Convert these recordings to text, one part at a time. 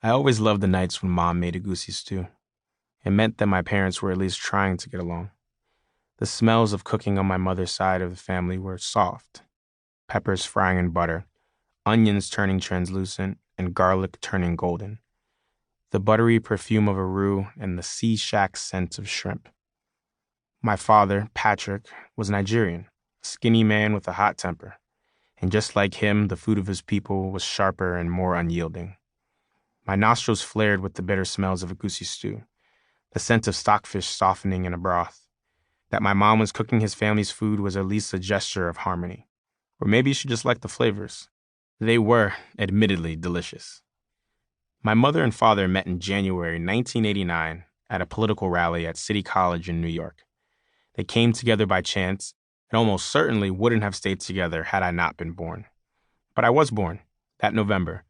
I always loved the nights when Mom made a goosey stew. It meant that my parents were at least trying to get along. The smells of cooking on my mother's side of the family were soft: peppers frying in butter, onions turning translucent, and garlic turning golden. The buttery perfume of a roux and the sea shack scent of shrimp. My father, Patrick, was Nigerian, a skinny man with a hot temper, and just like him, the food of his people was sharper and more unyielding. My nostrils flared with the bitter smells of a goosey stew, the scent of stockfish softening in a broth. That my mom was cooking his family's food was at least a gesture of harmony. Or maybe she just liked the flavors. They were, admittedly, delicious. My mother and father met in January 1989 at a political rally at City College in New York. They came together by chance and almost certainly wouldn't have stayed together had I not been born. But I was born that November,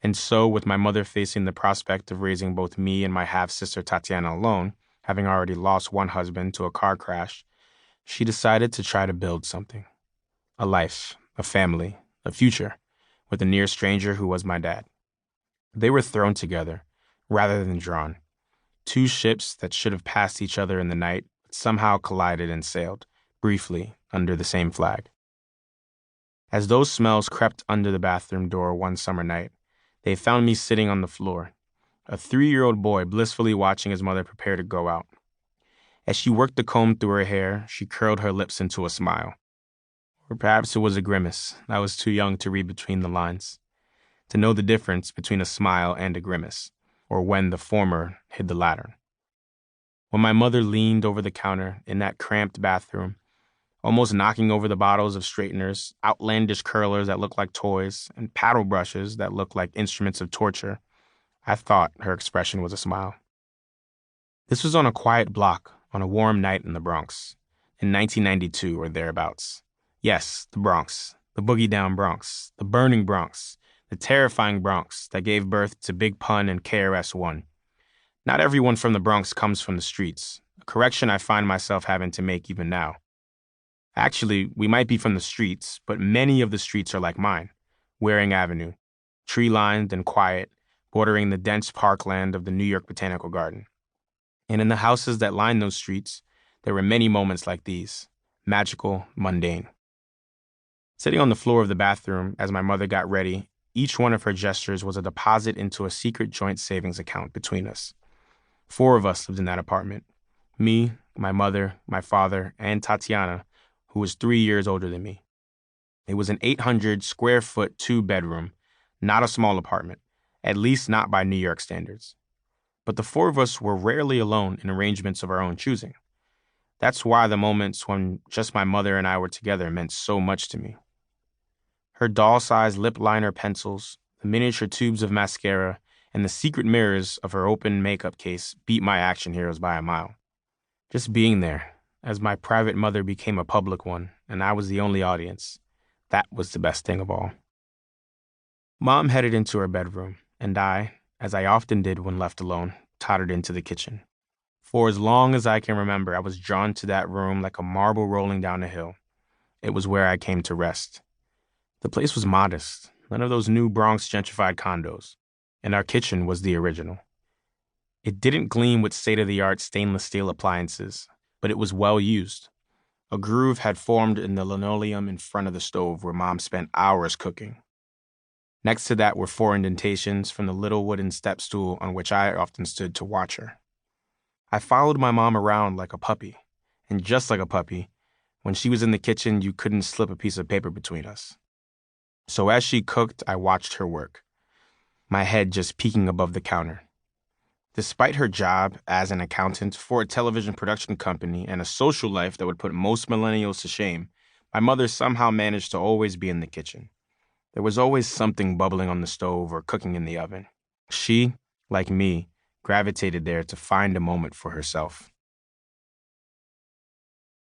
and so, with my mother facing the prospect of raising both me and my half-sister Tatiana alone, having already lost one husband to a car crash, she decided to try to build something. A life, a family, a future, with a near stranger who was my dad. They were thrown together, rather than drawn. Two ships that should have passed each other in the night somehow collided and sailed, briefly, under the same flag. As those smells crept under the bathroom door one summer night, they found me sitting on the floor, a 3-year-old boy blissfully watching his mother prepare to go out. As she worked the comb through her hair, she curled her lips into a smile. Or perhaps it was a grimace. I was too young to read between the lines, to know the difference between a smile and a grimace, or when the former hid the latter. When my mother leaned over the counter in that cramped bathroom, almost knocking over the bottles of straighteners, outlandish curlers that looked like toys, and paddle brushes that looked like instruments of torture, I thought her expression was a smile. This was on a quiet block on a warm night in the Bronx, in 1992 or thereabouts. Yes, the Bronx, the boogie-down Bronx, the burning Bronx, the terrifying Bronx that gave birth to Big Pun and KRS-One. Not everyone from the Bronx comes from the streets, a correction I find myself having to make even now. Actually, we might be from the streets, but many of the streets are like mine. Waring Avenue, tree-lined and quiet, bordering the dense parkland of the New York Botanical Garden. And in the houses that line those streets, there were many moments like these, magical, mundane. Sitting on the floor of the bathroom as my mother got ready, each one of her gestures was a deposit into a secret joint savings account between us. 4 of us lived in that apartment. Me, my mother, my father, and Tatiana, who was 3 years older than me. It was an 800-square-foot 2-bedroom, not a small apartment, at least not by New York standards. But the 4 of us were rarely alone in arrangements of our own choosing. That's why the moments when just my mother and I were together meant so much to me. Her doll-sized lip liner pencils, the miniature tubes of mascara, and the secret mirrors of her open makeup case beat my action heroes by a mile. Just being there, as my private mother became a public one, and I was the only audience, that was the best thing of all. Mom headed into her bedroom, and I, as I often did when left alone, tottered into the kitchen. For as long as I can remember, I was drawn to that room like a marble rolling down a hill. It was where I came to rest. The place was modest, none of those new Bronx gentrified condos, and our kitchen was the original. It didn't gleam with state-of-the-art stainless steel appliances, but it was well used. A groove had formed in the linoleum in front of the stove where Mom spent hours cooking. Next to that were 4 indentations from the little wooden step stool on which I often stood to watch her. I followed my mom around like a puppy, and just like a puppy, when she was in the kitchen, you couldn't slip a piece of paper between us. So as she cooked, I watched her work, my head just peeking above the counter. Despite her job as an accountant for a television production company and a social life that would put most millennials to shame, my mother somehow managed to always be in the kitchen. There was always something bubbling on the stove or cooking in the oven. She, like me, gravitated there to find a moment for herself.